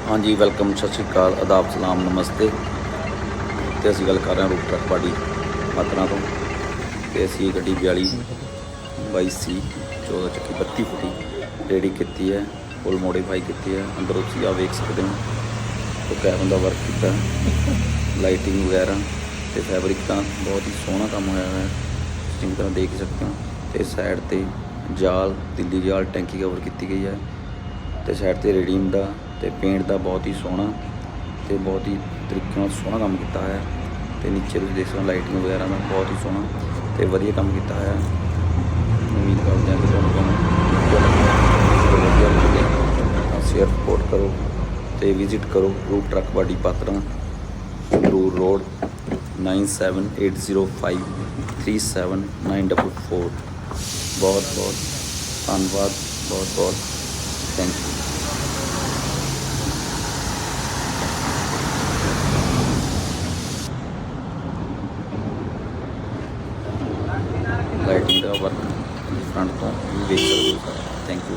हाँ जी, वेलकम, सत श्री अकाल, आदाब, सलाम, नमस्ते। तो असीं गल कर रहे हैं रूट ट्रक पार्टी पात्रा तो असीं गड्डी 42/22 14 चक्की 32 फुटी रेडी की है, फुल मॉडिफाई की है। अंदर तुसीं आ वेख सकते हो तो कैबिन का वर्क किया, लाइटिंग वगैरह तो फैबरिक का बहुत ही सोहना काम होया है, चंगी तरह देख सकते हो। तो साइड पर जाल, दिल्ली जाल टैंकी कवर की गई है, तो साइड पर रेडीम का तो पेंट का बहुत ही सोहना तो बहुत ही तरीके नाल सोहना काम किया है। तो नीचे तुसीं देख सकते लाइटिंग वगैरह का बहुत ही सोहना तो वधिया काम किया है। उम्मीद करते हैं कि तुहानूं शेयर सपोर्ट करो तो विजिट करो route truck party Patra, Sangrur road 9780537944। बहुत बहुत धन्यवाद, बहुत बहुत थैंक यू। लाइटिंग का वर्क फ्रंट तो देख सकते हो। Thank you.